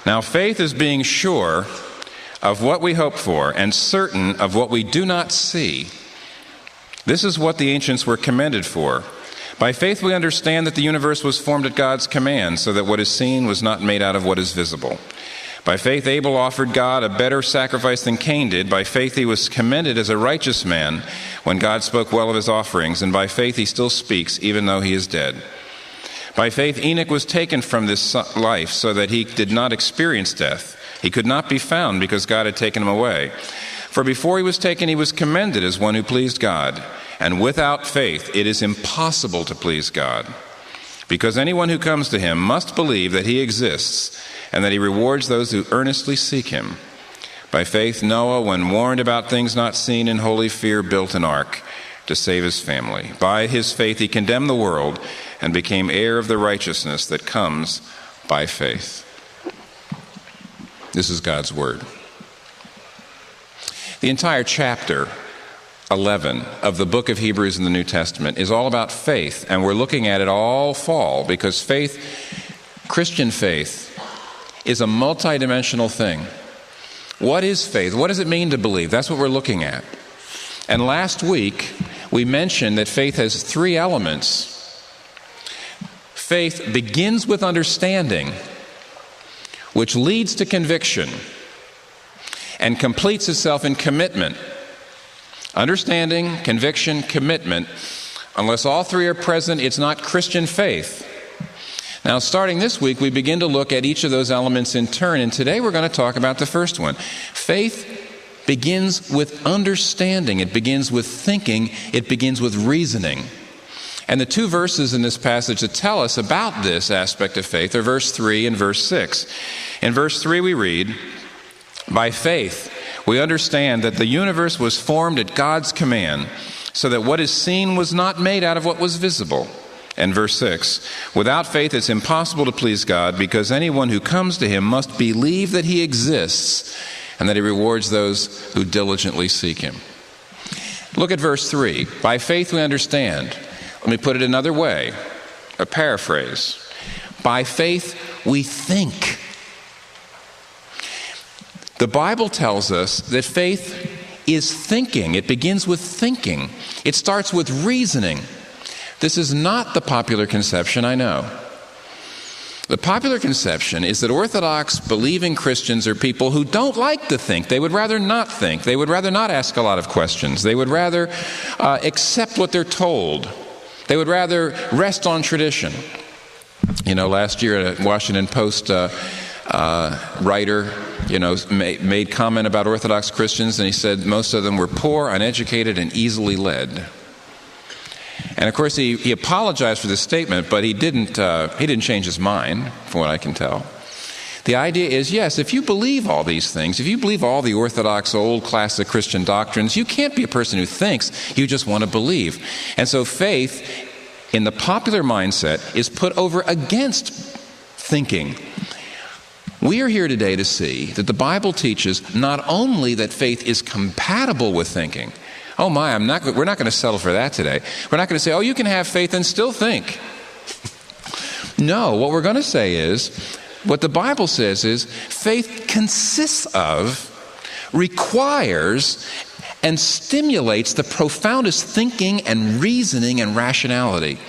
Now faith is being sure of what we hope for and certain of what we do not see. This is what the ancients were commended for. By faith we understand that the universe was formed at God's command, so that what is seen was not made out of what is visible. By faith Abel offered God a better sacrifice than Cain did. By faith he was commended as a righteous man when God spoke well of his offerings, and by faith he still speaks, even though he is dead. By faith Enoch was taken from this life so that he did not experience death. He could not be found because God had taken him away. For before he was taken, he was commended as one who pleased God. And without faith, it is impossible to please God. Because anyone who comes to him must believe that he exists and that he rewards those who earnestly seek him. By faith, Noah, when warned about things not seen in holy fear, built an ark to save his family. By his faith, he condemned the world and became heir of the righteousness that comes by faith. This is God's word. The entire chapter 11 of the book of Hebrews in the New Testament is all about faith, and we're looking at it all fall because faith, Christian faith, is a multidimensional thing. What is faith? What does it mean to believe? That's what we're looking at. And last week, we mentioned that faith has three elements. Faith begins with understanding, which leads to conviction, and completes itself in commitment. Understanding, conviction, commitment. Unless all three are present, it's not Christian faith. Now, starting this week, we begin to look at each of those elements in turn, and today we're going to talk about the first one. Faith begins with understanding. It begins with thinking. It begins with reasoning. And the two verses in this passage that tell us about this aspect of faith are verse 3 and verse 6. In verse 3 we read, "By faith we understand that the universe was formed at God's command, so that what is seen was not made out of what was visible." And verse 6, "Without faith it's impossible to please God, because anyone who comes to him must believe that he exists and that he rewards those who diligently seek him." Look at verse 3. By faith we understand. Let me put it another way, a paraphrase. By faith we think. The Bible tells us that faith is thinking. It begins with thinking. It starts with reasoning. This is not the popular conception, I know. The popular conception is that Orthodox believing Christians are people who don't like to think. They would rather not think. They would rather not ask a lot of questions. They would rather accept what they're told. They would rather rest on tradition. You know, last year a Washington Post writer, made comment about Orthodox Christians, and he said most of them were poor, uneducated, and easily led. And of course, he apologized for this statement, but he didn't change his mind, from what I can tell. The idea is, yes, if you believe all these things, if you believe all the Orthodox, old, classic Christian doctrines, you can't be a person who thinks, you just want to believe. And so faith, in the popular mindset, is put over against thinking. We are here today to see that the Bible teaches not only that faith is compatible with thinking. Oh my, we're not going to settle for that today. We're not going to say, oh, you can have faith and still think. No, what we're going to say is, what the Bible says is, faith consists of, requires, and stimulates the profoundest thinking and reasoning and rationality.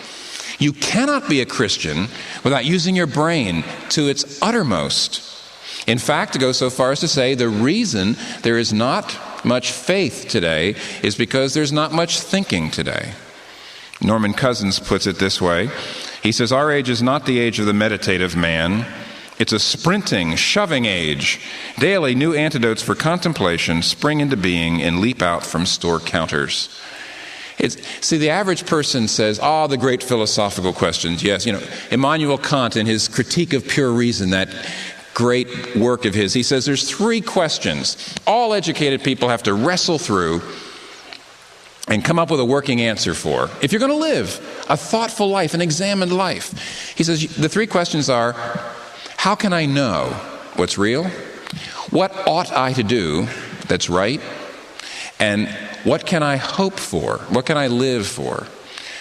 You cannot be a Christian without using your brain to its uttermost. In fact, to go so far as to say the reason there is not much faith today is because there's not much thinking today. Norman Cousins puts it this way. He says, "Our age is not the age of the meditative man. It's a sprinting, shoving age. Daily, new antidotes for contemplation spring into being and leap out from store counters." See, the average person says, the great philosophical questions. Yes, Immanuel Kant in his Critique of Pure Reason, that great work of his, he says there's three questions all educated people have to wrestle through and come up with a working answer for if you're going to live a thoughtful life, an examined life. He says the three questions are, how can I know what's real? What ought I to do that's right? And what can I hope for? What can I live for?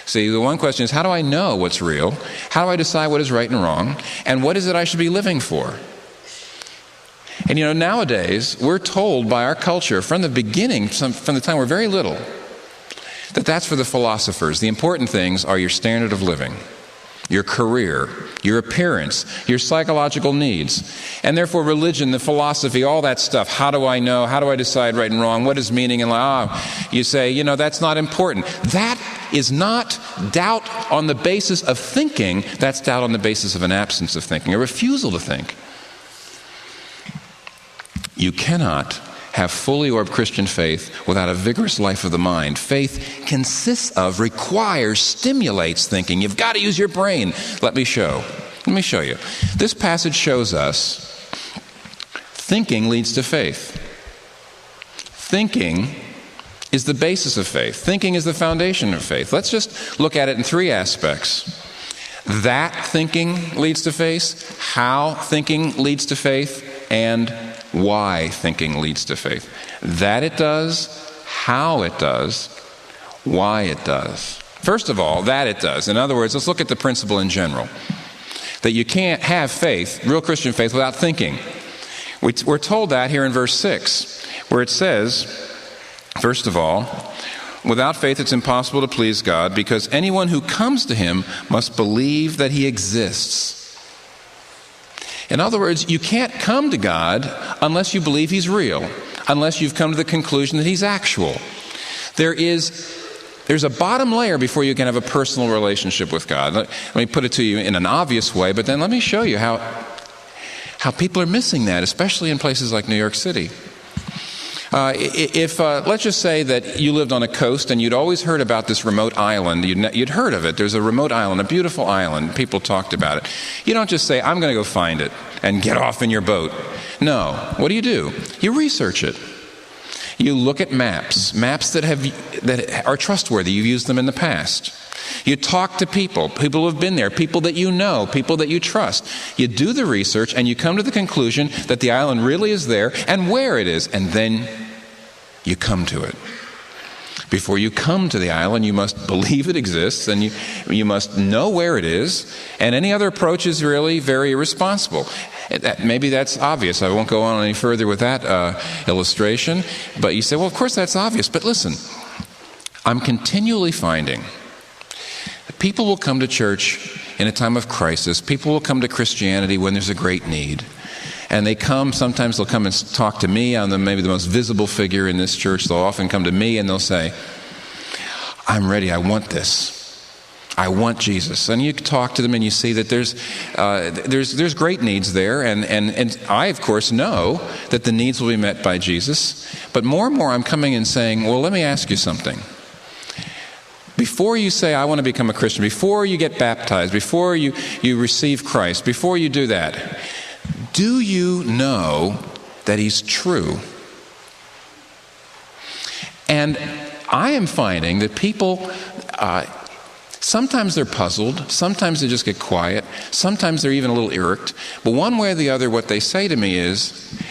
See, the one question is, how do I know what's real? How do I decide what is right and wrong? And what is it I should be living for? And nowadays, we're told by our culture from the beginning, from the time we're very little, that that's for the philosophers. The important things are your standard of living, your career, your appearance, your psychological needs. And therefore religion, the philosophy, all that stuff. How do I know? How do I decide right and wrong? What is meaning in life? You say, that's not important. That is not doubt on the basis of thinking. That's doubt on the basis of an absence of thinking, a refusal to think. You cannot have fully orbed Christian faith without a vigorous life of the mind. Faith consists of, requires, stimulates thinking. You've got to use your brain. Let me show you. This passage shows us thinking leads to faith. Thinking is the basis of faith. Thinking is the foundation of faith. Let's just look at it in three aspects. That thinking leads to faith, how thinking leads to faith, and why thinking leads to faith. That it does, how it does, why it does. First of all, that it does. In other words, let's look at the principle in general. That you can't have faith, real Christian faith, without thinking. We're told that here in verse 6, where it says, first of all, without faith it's impossible to please God, because anyone who comes to Him must believe that He exists. In other words, you can't come to God unless you believe He's real, unless you've come to the conclusion that He's actual. There's a bottom layer before you can have a personal relationship with God. Let me put it to you in an obvious way, but then let me show you how people are missing that, especially in places like New York City. Let's just say that you lived on a coast and you'd always heard about this remote island. You'd heard of it. There's a remote island, a beautiful island. People talked about it. You don't just say, I'm going to go find it and get off in your boat. No. What do? You research it. You look at maps that are trustworthy. You've used them in the past. You talk to people who have been there, people that you know, people that you trust. You do the research and you come to the conclusion that the island really is there and where it is, and then you come to it. Before you come to the island, you must believe it exists, and you must know where it is, and any other approach is really very irresponsible. Maybe that's obvious. I won't go on any further with that illustration, but you say, well, of course that's obvious. But listen, I'm continually finding that people will come to church in a time of crisis. People will come to Christianity when there's a great need. And sometimes they'll come and talk to me. I'm maybe the most visible figure in this church. They'll often come to me and they'll say, I'm ready, I want this. I want Jesus. And you talk to them and you see that there's great needs there. And I, of course, know that the needs will be met by Jesus. But more and more I'm coming and saying, well, let me ask you something. Before you say, I want to become a Christian, before you get baptized, before you receive Christ, before you do that, do you know that He's true? And I am finding that people, sometimes they're puzzled, sometimes they just get quiet, sometimes they're even a little irked, but one way or the other, what they say to me is,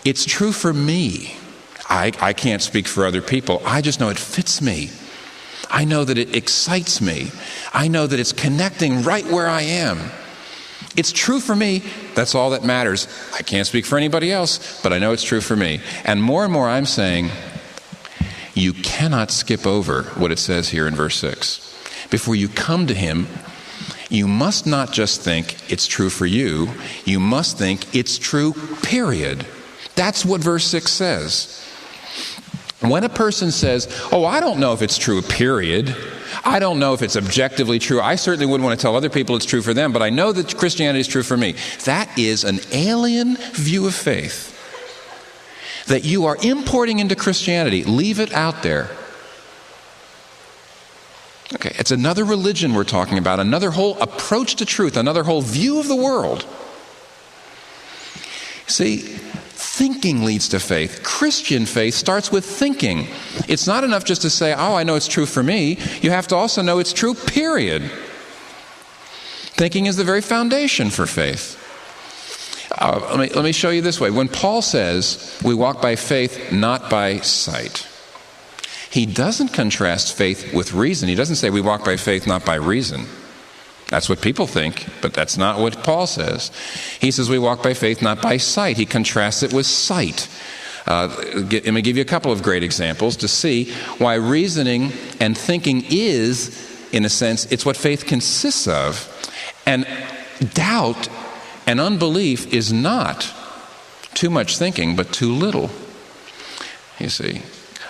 it's true for me. I can't speak for other people. I just know it fits me. I know that it excites me. I know that it's connecting right where I am. It's true for me. That's all that matters. I can't speak for anybody else, but I know it's true for me. And more I'm saying, you cannot skip over what it says here in verse 6. Before you come to Him, you must not just think it's true for you. You must think it's true, period. That's what verse 6 says. When a person says, oh, I don't know if it's true, period. I don't know if it's objectively true. I certainly wouldn't want to tell other people it's true for them, but I know that Christianity is true for me. That is an alien view of faith that you are importing into Christianity. Leave it out there. Okay, it's another religion we're talking about, another whole approach to truth, another whole view of the world. See, thinking leads to faith. Christian faith starts with thinking. It's not enough just to say, oh, I know it's true for me. You have to also know it's true, period. Thinking is the very foundation for faith. Let me show you this way. When Paul says we walk by faith, not by sight, he doesn't contrast faith with reason. He doesn't say we walk by faith, not by reason. That's what people think, but that's not what Paul says. He says we walk by faith, not by sight. He contrasts it with sight. Let me give you a couple of great examples to see why reasoning and thinking is, in a sense, it's what faith consists of. And doubt and unbelief is not too much thinking, but too little. You see,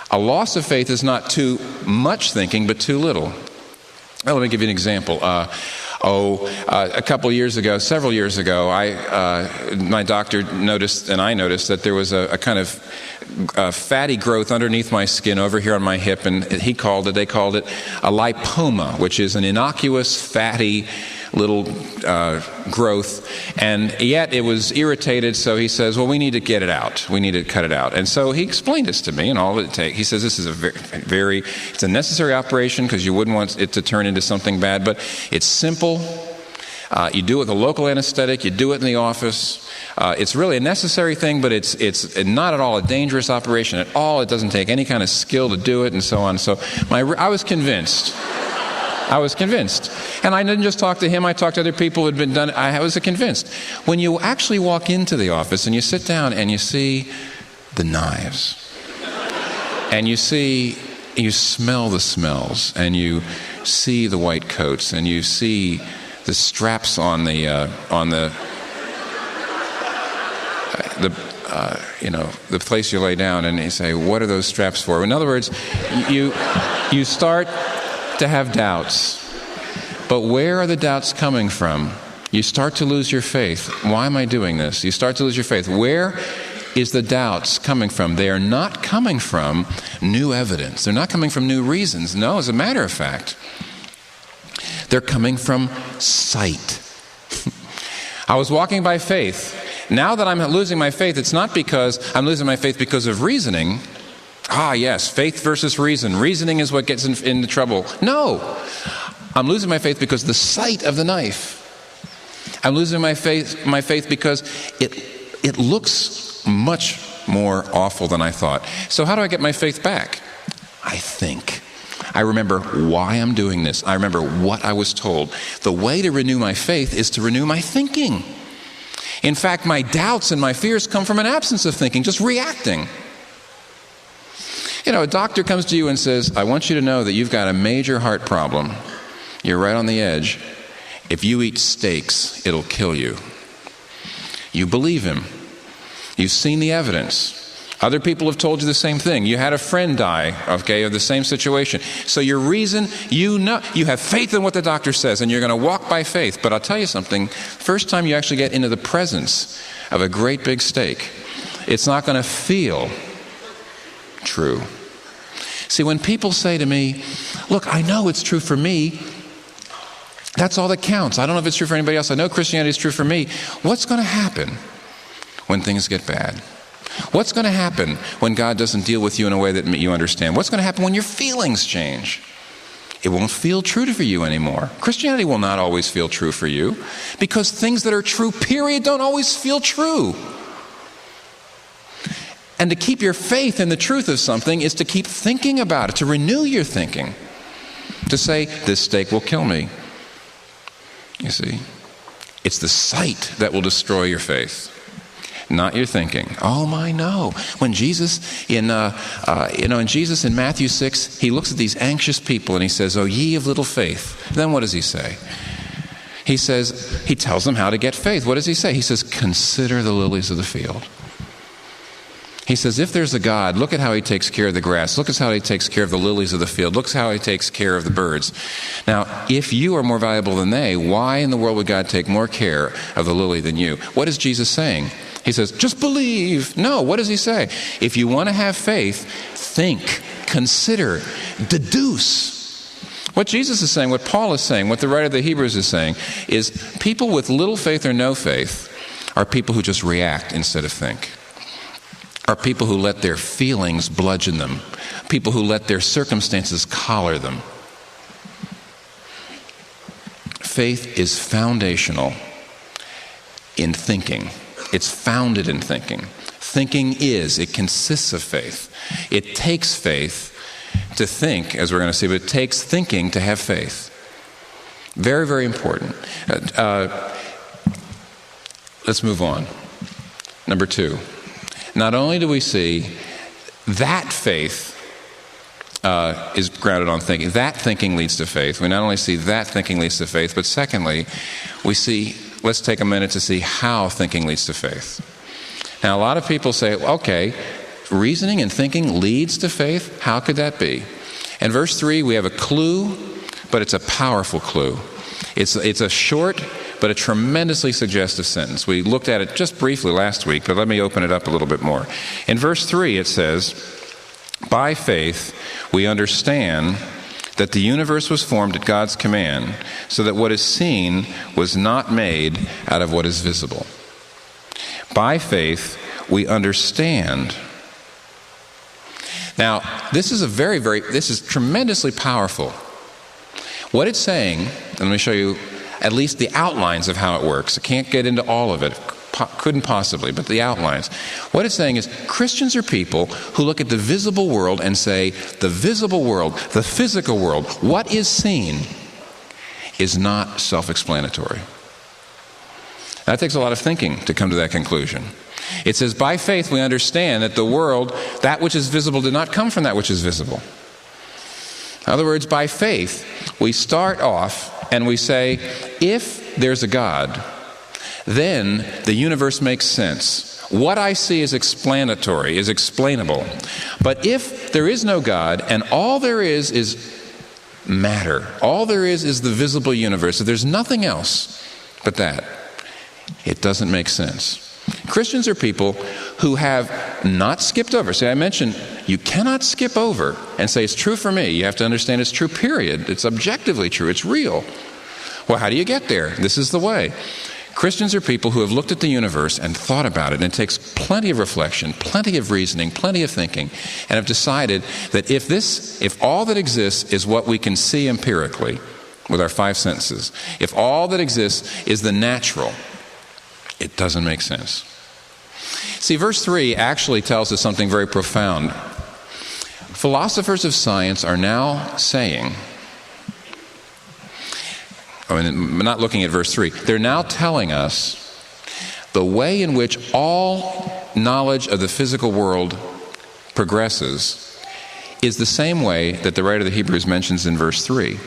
a loss of faith is not too much thinking, but too little. Well, let me give you an example. A couple years ago, several years ago, my doctor noticed, and I noticed, that there was a kind of fatty growth underneath my skin over here on my hip, and they called it a lipoma, which is an innocuous, fatty little growth, and yet it was irritated, so he says, well, we need to get it out. We need to cut it out. And so he explained this to me, and all it takes. He says this is it's a necessary operation because you wouldn't want it to turn into something bad, but it's simple. You do it with a local anesthetic. You do it in the office. It's really a necessary thing, but it's not at all a dangerous operation at all. It doesn't take any kind of skill to do it, and so on. So I was convinced. And I didn't just talk to him, I talked to other people who had been done. I was convinced. When you actually walk into the office and you sit down and you see the knives, and you smell the smells, and you see the white coats, and you see the straps on the place you lay down, and you say, what are those straps for? In other words, you start to have doubts. But where are the doubts coming from? You start to lose your faith. Why am I doing this? You start to lose your faith. Where is the doubts coming from? They are not coming from new evidence. They're not coming from new reasons. No, as a matter of fact, they're coming from sight. I was walking by faith. Now that I'm losing my faith, it's not because I'm losing my faith because of reasoning. Yes, faith versus reason. Reasoning is what gets into trouble. No, I'm losing my faith because the sight of the knife. I'm losing my faith because it looks much more awful than I thought. So how do I get my faith back? I think. I remember why I'm doing this. I remember what I was told. The way to renew my faith is to renew my thinking. In fact, my doubts and my fears come from an absence of thinking, just reacting. A doctor comes to you and says, I want you to know that you've got a major heart problem. You're right on the edge. If you eat steaks, it'll kill you. You believe him. You've seen the evidence. Other people have told you the same thing. You had a friend die, of the same situation. So your reason, you have faith in what the doctor says, and you're going to walk by faith. But I'll tell you something, first time you actually get into the presence of a great big steak, it's not going to feel true. See, when people say to me, look, I know it's true for me, that's all that counts. I don't know if it's true for anybody else. I know Christianity is true for me. What's going to happen when things get bad? What's going to happen when God doesn't deal with you in a way that you understand? What's going to happen when your feelings change? It won't feel true for you anymore. Christianity will not always feel true for you because things that are true, period, don't always feel true. And to keep your faith in the truth of something is to keep thinking about it, to renew your thinking, to say, this steak will kill me. You see, it's the sight that will destroy your faith, not your thinking. No. When Jesus, in Matthew 6, he looks at these anxious people and he says, "O ye of little faith." Then what does he say? He tells them how to get faith. What does he say? He says, "Consider the lilies of the field." He says, if there's a God, look at how he takes care of the grass. Look at how he takes care of the lilies of the field. Look at how he takes care of the birds. Now, if you are more valuable than they, why in the world would God take more care of the lily than you? What is Jesus saying? He says, just believe. No, what does he say? If you want to have faith, think, consider, deduce. What Jesus is saying, what Paul is saying, what the writer of the Hebrews is saying, is people with little faith or no faith are people who just react instead of think. Are people who let their feelings bludgeon them, people who let their circumstances collar them. Faith is foundational in thinking. It's founded in thinking. Thinking it consists of faith. It takes faith to think, as we're going to see, but it takes thinking to have faith. Very, very important. Let's move on. Number 2. Not only do we see that faith is grounded on thinking. That thinking leads to faith. We not only see that thinking leads to faith, but secondly, we see, let's take a minute to see how thinking leads to faith. Now, a lot of people say, okay, reasoning and thinking leads to faith? How could that be? In verse 3, we have a clue, but it's a powerful clue. It's a short, but a tremendously suggestive sentence. We looked at it just briefly last week, but let me open it up a little bit more. In verse 3, it says, by faith, we understand that the universe was formed at God's command, so that what is seen was not made out of what is visible. By faith, we understand. Now, this is tremendously powerful. What it's saying, and let me show you at least the outlines of how it works. I can't get into all of it. Couldn't possibly, but the outlines. What it's saying is Christians are people who look at the visible world and say, the visible world, the physical world, what is seen is not self-explanatory. That takes a lot of thinking to come to that conclusion. It says, by faith we understand that the world, that which is visible, did not come from that which is visible. In other words, by faith, we start off and we say, if there's a God, then the universe makes sense. What I see is explanatory, is explainable. But if there is no God, and all there is matter, all there is the visible universe, if there's nothing else but that, it doesn't make sense. Christians are people who have not skipped over. See, I mentioned you cannot skip over and say it's true for me. You have to understand it's true, period. It's objectively true. It's real. Well, how do you get there? This is the way. Christians are people who have looked at the universe and thought about it, and it takes plenty of reflection, plenty of reasoning, plenty of thinking, and have decided that if all that exists is what we can see empirically with our 5 senses, if all that exists is the natural, it doesn't make sense. See, verse 3 actually tells us something very profound. Philosophers of science are now saying, I'm not looking at verse 3. They're now telling us the way in which all knowledge of the physical world progresses is the same way that the writer of the Hebrews mentions in verse 3.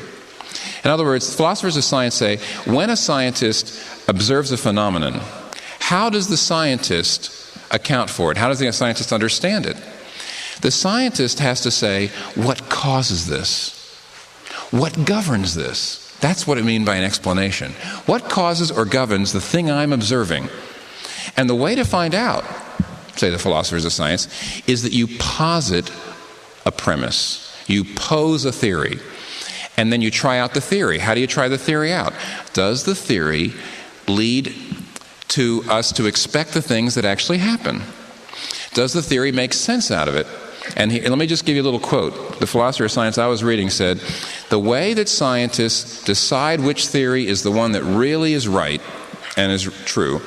In other words, philosophers of science say, when a scientist observes a phenomenon, how does the scientist account for it? How does the scientist understand it? The scientist has to say, what causes this? What governs this? That's what it means by an explanation. What causes or governs the thing I'm observing? And the way to find out, say the philosophers of science, is that you posit a premise. You pose a theory. And then you try out the theory. How do you try the theory out? Does the theory lead to us to expect the things that actually happen? Does the theory make sense out of it? And let me just give you a little quote. The philosopher of science I was reading said, the way that scientists decide which theory is the one that really is right and is true,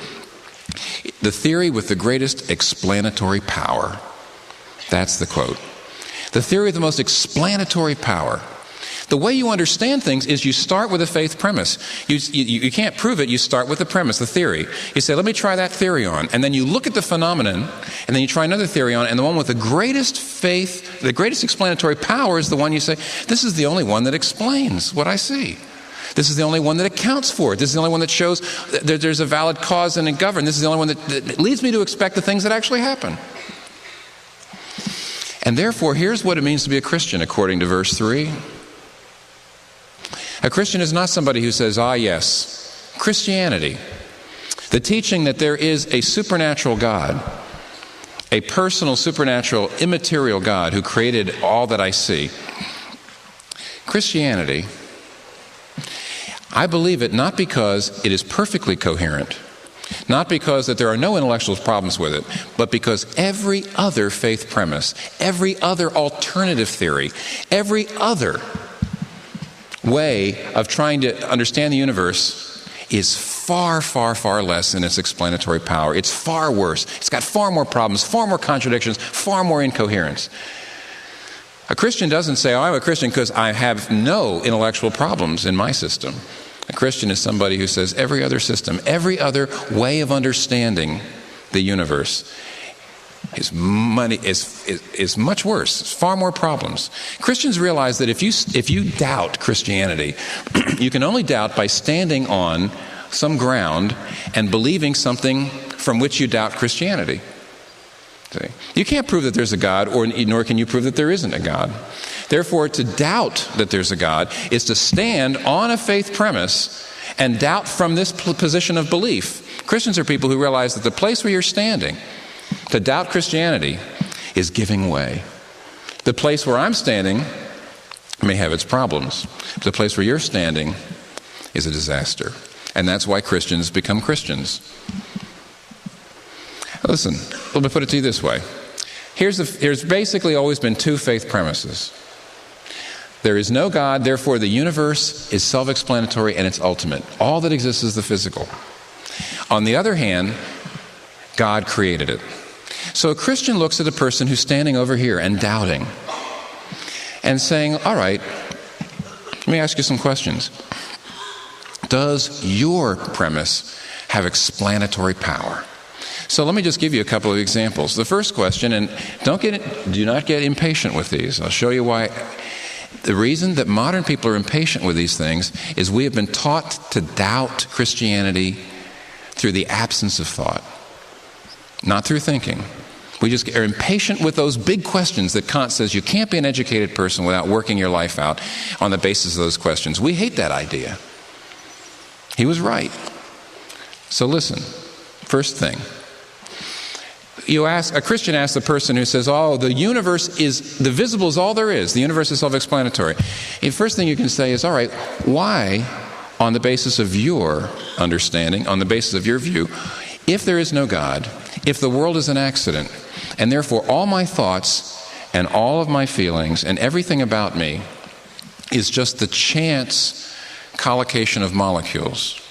the theory with the greatest explanatory power. That's the quote. The theory with the most explanatory power. The way you understand things is you start with a faith premise. You can't prove it. You start with the premise, the theory. You say, let me try that theory on. And then you look at the phenomenon, and then you try another theory on, and the one with the greatest faith, the greatest explanatory power is the one you say, this is the only one that explains what I see. This is the only one that accounts for it. This is the only one that shows that there's a valid cause and it governs. This is the only one that leads me to expect the things that actually happen. And therefore, here's what it means to be a Christian, according to verse 3. A Christian is not somebody who says, yes, Christianity, the teaching that there is a supernatural God, a personal, supernatural, immaterial God who created all that I see. Christianity, I believe it not because it is perfectly coherent, not because that there are no intellectual problems with it, but because every other faith premise, every other alternative theory, every other way of trying to understand the universe is far, far, far less in its explanatory power. It's far worse. It's got far more problems, far more contradictions, far more incoherence. A Christian doesn't say, I'm a Christian because I have no intellectual problems in my system. A Christian is somebody who says every other system, every other way of understanding the universe is much worse. It's far more problems. Christians realize that if you doubt Christianity, you can only doubt by standing on some ground and believing something from which you doubt Christianity. See? You can't prove that there's a God, nor can you prove that there isn't a God. Therefore, to doubt that there's a God is to stand on a faith premise and doubt from this position of belief. Christians are people who realize that the place where you're standing to doubt Christianity is giving way. The place where I'm standing may have its problems. But the place where you're standing is a disaster. And that's why Christians become Christians. Listen, let me put it to you this way. There's basically always been two faith premises. There is no God, therefore the universe is self-explanatory and it's ultimate. All that exists is the physical. On the other hand, God created it. So a Christian looks at a person who's standing over here and doubting and saying, all right, let me ask you some questions. Does your premise have explanatory power? So let me just give you a couple of examples. The first question, and do not get impatient with these. I'll show you why. The reason that modern people are impatient with these things is we have been taught to doubt Christianity through the absence of thought, not through thinking. We just are impatient with those big questions that Kant says you can't be an educated person without working your life out on the basis of those questions. We hate that idea. He was right. So listen, first thing. A Christian asks the person who says, the universe the visible is all there is. The universe is self-explanatory. The first thing you can say is, all right, why, on the basis of your understanding, on the basis of your view, if there is no God, if the world is an accident, and therefore all my thoughts and all of my feelings and everything about me is just the chance collocation of molecules,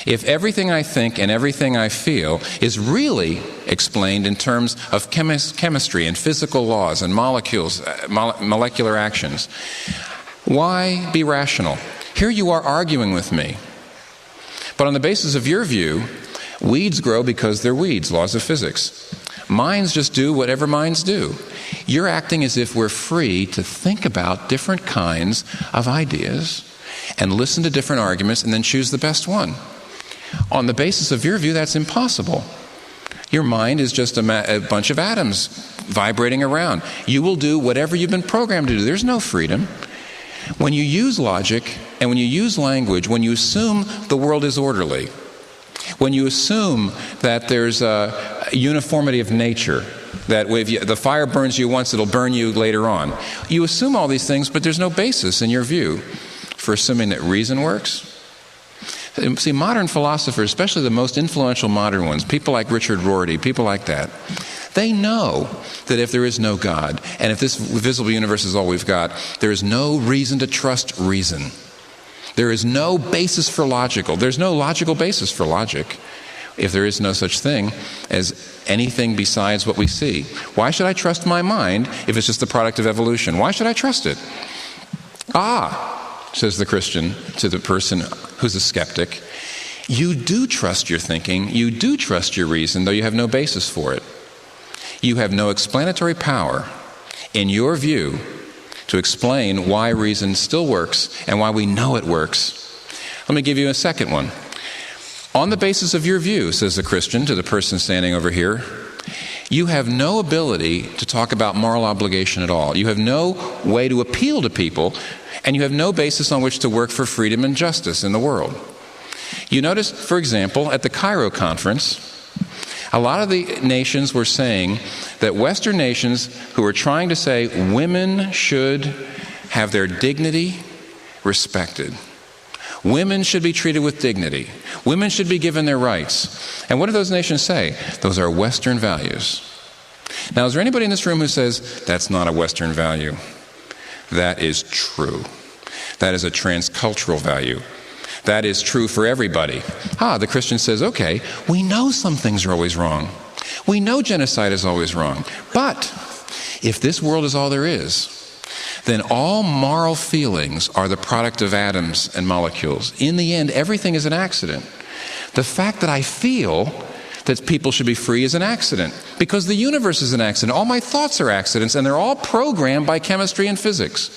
if everything I think and everything I feel is really explained in terms of chemistry and physical laws and molecules, molecular actions, why be rational? Here you are arguing with me. But on the basis of your view, weeds grow because they're weeds, laws of physics. Minds just do whatever minds do. You're acting as if we're free to think about different kinds of ideas and listen to different arguments and then choose the best one. On the basis of your view, that's impossible. Your mind is just a bunch of atoms vibrating around. You will do whatever you've been programmed to do. There's no freedom. When you use logic and when you use language, when you assume the world is orderly, when you assume that there's a uniformity of nature, that if the fire burns you once, it'll burn you later on. You assume all these things, but there's no basis in your view for assuming that reason works. See, modern philosophers, especially the most influential modern ones, people like Richard Rorty, people like that, they know that if there is no God, and if this visible universe is all we've got, there is no reason to trust reason. There is no basis for there's no logical basis for logic if there is no such thing as anything besides what we see. Why should I trust my mind if it's just the product of evolution? Why should I trust it? Says the Christian to the person who's a skeptic, you do trust your thinking, you do trust your reason, though you have no basis for it. You have no explanatory power in your view to explain why reason still works and why we know it works. Let me give you a second one. On the basis of your view, says the Christian to the person standing over here, you have no ability to talk about moral obligation at all. You have no way to appeal to people, and you have no basis on which to work for freedom and justice in the world. You notice, for example, at the Cairo conference, a lot of the nations were saying that Western nations who were trying to say women should have their dignity respected. Women should be treated with dignity. Women should be given their rights. And what do those nations say? Those are Western values. Now, is there anybody in this room who says, that's not a Western value? That is true. That is a transcultural value. That is true for everybody. The Christian says, okay, we know some things are always wrong. We know genocide is always wrong. But if this world is all there is, then all moral feelings are the product of atoms and molecules. In the end, everything is an accident. The fact that I feel that people should be free is an accident, because the universe is an accident. All my thoughts are accidents, and they're all programmed by chemistry and physics.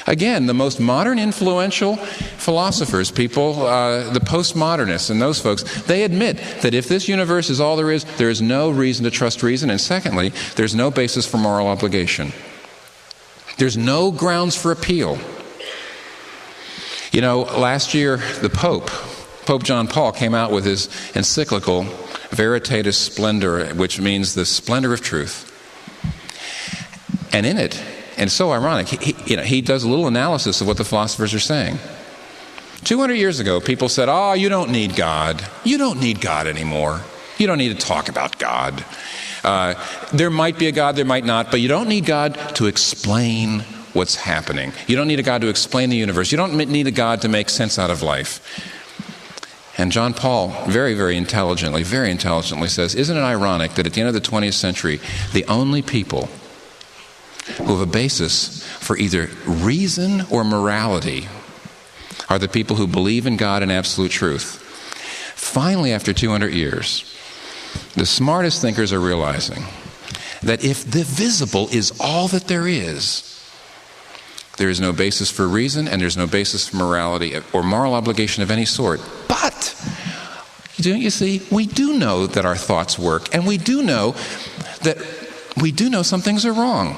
Again, the most modern influential philosophers, people, the postmodernists and those folks, they admit that if this universe is all there is no reason to trust reason, and secondly, there's no basis for moral obligation. There's no grounds for appeal. You know, last year, the Pope John Paul, came out with his encyclical Veritatis Splendor, which means the splendor of truth. And in it, and it's so ironic, he does a little analysis of what the philosophers are saying. 200 years ago, people said, "Oh, you don't need God. You don't need God anymore. You don't need to talk about God. There might be a God, there might not, but you don't need God to explain what's happening. You don't need a God to explain the universe. You don't need a God to make sense out of life." And John Paul very, very intelligently says, isn't it ironic that at the end of the 20th century, the only people who have a basis for either reason or morality are the people who believe in God and absolute truth. Finally, after 200 years, the smartest thinkers are realizing that if the visible is all that there is no basis for reason, and there's no basis for morality or moral obligation of any sort. But, don't you see, we do know that our thoughts work, and we do know some things are wrong.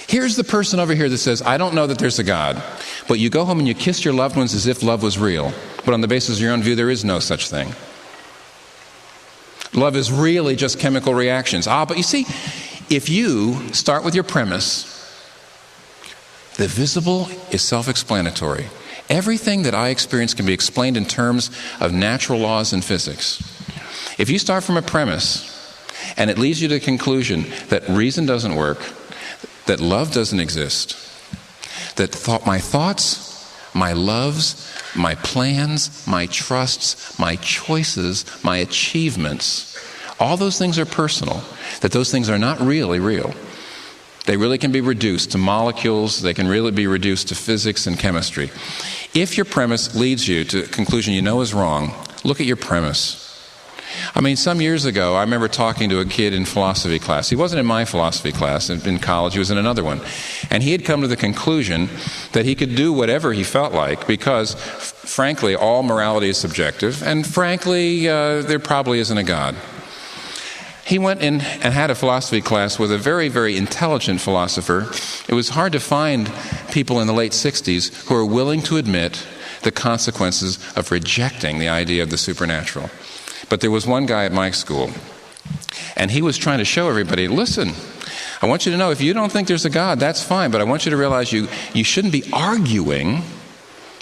Here's the person over here that says, "I don't know that there's a God," but you go home and you kiss your loved ones as if love was real. But on the basis of your own view, there is no such thing. Love is really just chemical reactions. But you see, if you start with your premise, the visible is self-explanatory. Everything that I experience can be explained in terms of natural laws and physics. If you start from a premise, and it leads you to the conclusion that reason doesn't work, that love doesn't exist, that my thoughts, my loves, my plans, my trusts, my choices, my achievements, all those things are personal, that those things are not really real. They really can be reduced to molecules. They can really be reduced to physics and chemistry. If your premise leads you to a conclusion you know is wrong, look at your premise. I mean, some years ago, I remember talking to a kid in philosophy class. He wasn't in my philosophy class in college. He was in another one. And he had come to the conclusion that he could do whatever he felt like because, frankly, all morality is subjective. And frankly, there probably isn't a God. He went in and had a philosophy class with a very, very intelligent philosopher. It was hard to find people in the late 60s who are willing to admit the consequences of rejecting the idea of the supernatural. But there was one guy at my school, and he was trying to show everybody, listen, I want you to know if you don't think there's a God, that's fine, but I want you to realize you shouldn't be arguing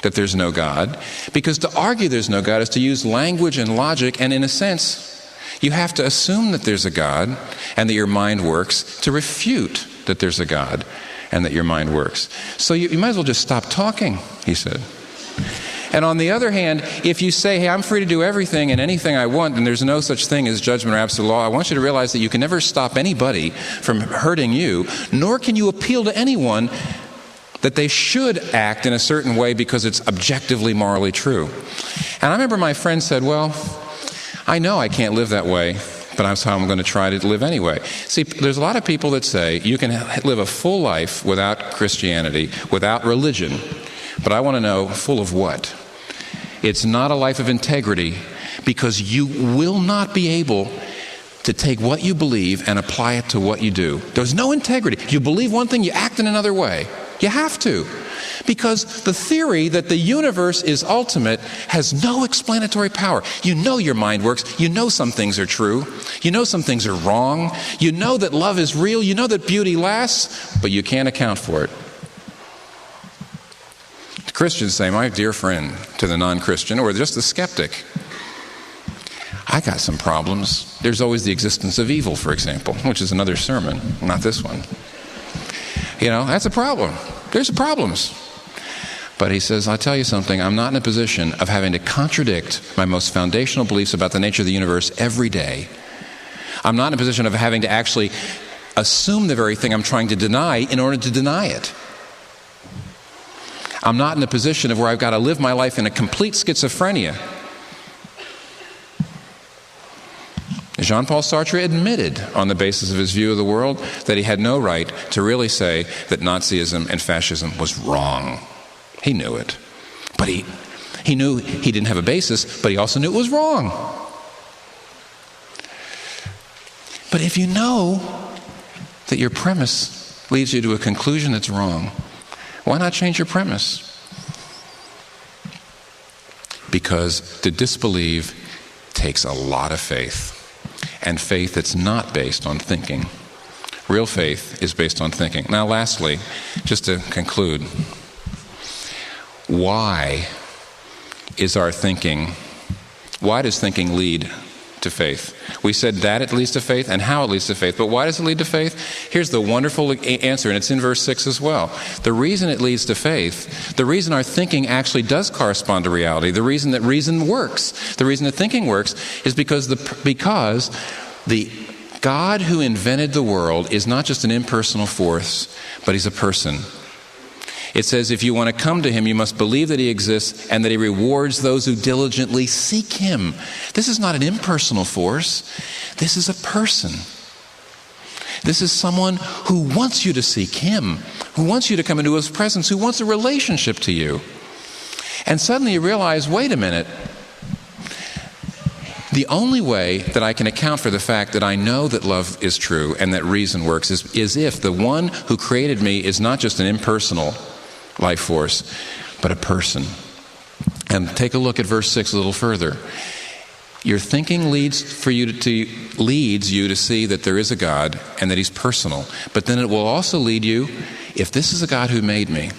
that there's no God, because to argue there's no God is to use language and logic, and in a sense, you have to assume that there's a God and that your mind works to refute that there's a God and that your mind works. So you might as well just stop talking, he said. And on the other hand, if you say, hey, I'm free to do everything and anything I want, and there's no such thing as judgment or absolute law, I want you to realize that you can never stop anybody from hurting you, nor can you appeal to anyone that they should act in a certain way because it's objectively morally true. And I remember my friend said, well, I know I can't live that way, but that's how I'm going to try to live anyway. See, there's a lot of people that say you can live a full life without Christianity, without religion, but I want to know, full of what? It's not a life of integrity, because you will not be able to take what you believe and apply it to what you do. There's no integrity. You believe one thing, you act in another way. You have to. Because the theory that the universe is ultimate has no explanatory power. You know your mind works. You know some things are true. You know some things are wrong. You know that love is real. You know that beauty lasts, but you can't account for it. The Christians say, my dear friend, to the non-Christian or just the skeptic, I got some problems. There's always the existence of evil, for example, which is another sermon, not this one. You know, that's a problem. There's problems. But he says, I'll tell you something, I'm not in a position of having to contradict my most foundational beliefs about the nature of the universe every day. I'm not in a position of having to actually assume the very thing I'm trying to deny in order to deny it. I'm not in a position of where I've got to live my life in a complete schizophrenia. Jean-Paul Sartre admitted, on the basis of his view of the world, that he had no right to really say that Nazism and fascism was wrong. He knew it. But he knew he didn't have a basis, but he also knew it was wrong. But if you know that your premise leads you to a conclusion that's wrong, why not change your premise? Because to disbelieve takes a lot of faith. And faith that's not based on thinking. Real faith is based on thinking. Now, lastly, just to conclude, why does thinking lead to faith? We said that it leads to faith and how it leads to faith. But why does it lead to faith? Here's the wonderful answer, and it's in verse 6 as well. The reason it leads to faith, the reason our thinking actually does correspond to reality, the reason that reason works, the reason that thinking works, is because the God who invented the world is not just an impersonal force, but he's a person. It says if you want to come to him, you must believe that he exists and that he rewards those who diligently seek him. This is not an impersonal force. This is a person. This is someone who wants you to seek him, who wants you to come into his presence, who wants a relationship to you. And suddenly you realize, wait a minute. The only way that I can account for the fact that I know that love is true and that reason works is if the one who created me is not just an impersonal life force, but a person. And take a look at verse 6 a little further. Your thinking leads you to see that there is a God and that he's personal. But then it will also lead you, if this is a God who made me,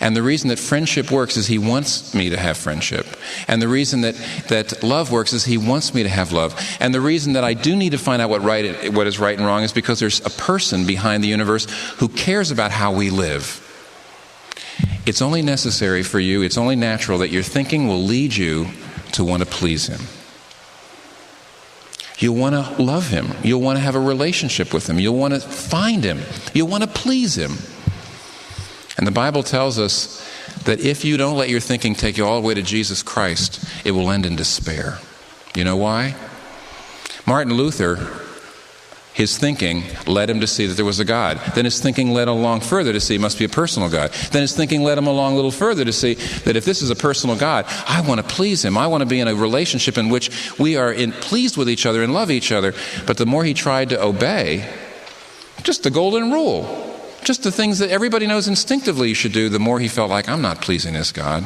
and the reason that friendship works is he wants me to have friendship. And the reason that love works is he wants me to have love. And the reason that I do need to find out what is right and wrong is because there's a person behind the universe who cares about how we live. It's only necessary for you, it's only natural that your thinking will lead you to want to please him. You'll want to love him. You'll want to have a relationship with him. You'll want to find him. You'll want to please him. And the Bible tells us that if you don't let your thinking take you all the way to Jesus Christ, it will end in despair. You know why? Martin Luther, his thinking led him to see that there was a God. Then his thinking led along further to see he must be a personal God. Then his thinking led him along a little further to see that if this is a personal God, I want to please him. I want to be in a relationship in which we are pleased with each other and love each other. But the more he tried to obey, just the golden rule, just the things that everybody knows instinctively you should do, the more he felt like, I'm not pleasing this God.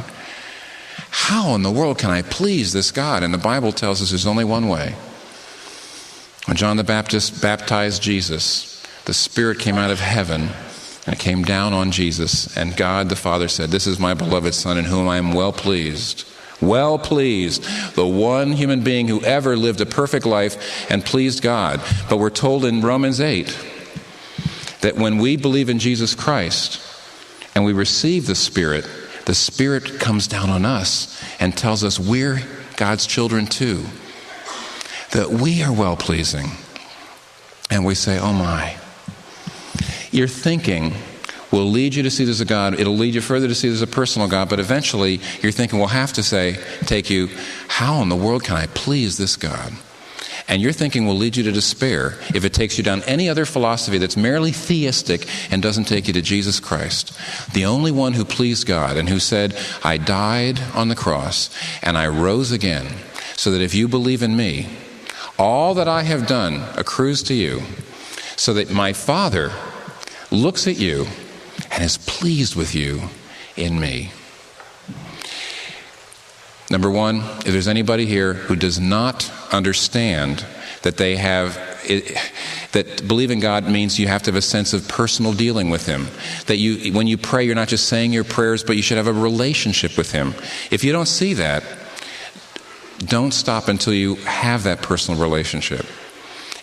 How in the world can I please this God? And the Bible tells us there's only one way. When John the Baptist baptized Jesus, the Spirit came out of heaven and it came down on Jesus. And God the Father said, this is my beloved Son in whom I am well pleased. Well pleased. The one human being who ever lived a perfect life and pleased God. But we're told in Romans 8 that when we believe in Jesus Christ and we receive the Spirit comes down on us and tells us we're God's children too. That we are well-pleasing. And we say, oh my. Your thinking will lead you to see there's a God. It'll lead you further to see there's a personal God. But eventually, your thinking will have to take you, how in the world can I please this God? And your thinking will lead you to despair if it takes you down any other philosophy that's merely theistic and doesn't take you to Jesus Christ, the only one who pleased God and who said, I died on the cross and I rose again so that if you believe in me, all that I have done accrues to you, so that my Father looks at you and is pleased with you in me. Number one, if there's anybody here who does not understand that that believing God means you have to have a sense of personal dealing with him, that when you pray, you're not just saying your prayers, but you should have a relationship with him. If you don't see that, don't stop until you have that personal relationship.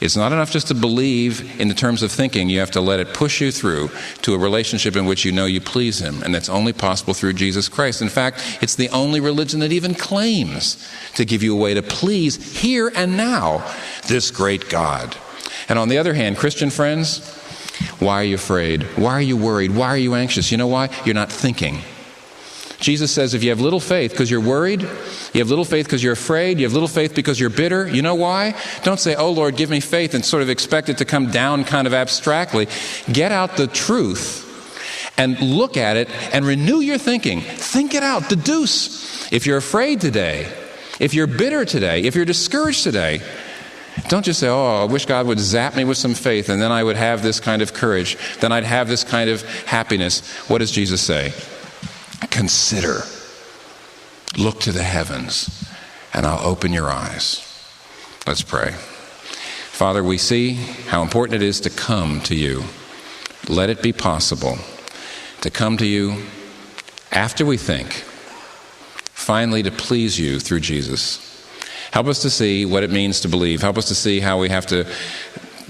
It's not enough just to believe in the terms of thinking. You have to let it push you through to a relationship in which you know you please him. And that's only possible through Jesus Christ. In fact, it's the only religion that even claims to give you a way to please here and now this great God. And on the other hand, Christian friends, why are you afraid? Why are you worried? Why are you anxious? You know why? You're not thinking. Jesus says if you have little faith because you're worried, you have little faith because you're afraid, you have little faith because you're bitter, you know why? Don't say, oh Lord, give me faith, and sort of expect it to come down kind of abstractly. Get out the truth and look at it and renew your thinking. Think it out, deduce. If you're afraid today, if you're bitter today, if you're discouraged today, don't just say, oh, I wish God would zap me with some faith and then I would have this kind of courage, then I'd have this kind of happiness. What does Jesus say? Consider. Look to the heavens, and I'll open your eyes. Let's pray. Father, we see how important it is to come to you. Let it be possible to come to you after we think, finally to please you through Jesus. Help us to see what it means to believe. Help us to see how we have to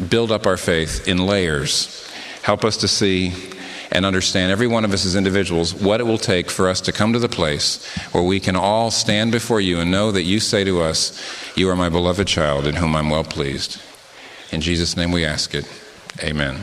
build up our faith in layers. Help us to see and understand, every one of us as individuals, what it will take for us to come to the place where we can all stand before you and know that you say to us, you are my beloved child in whom I'm well pleased. In Jesus' name we ask it. Amen.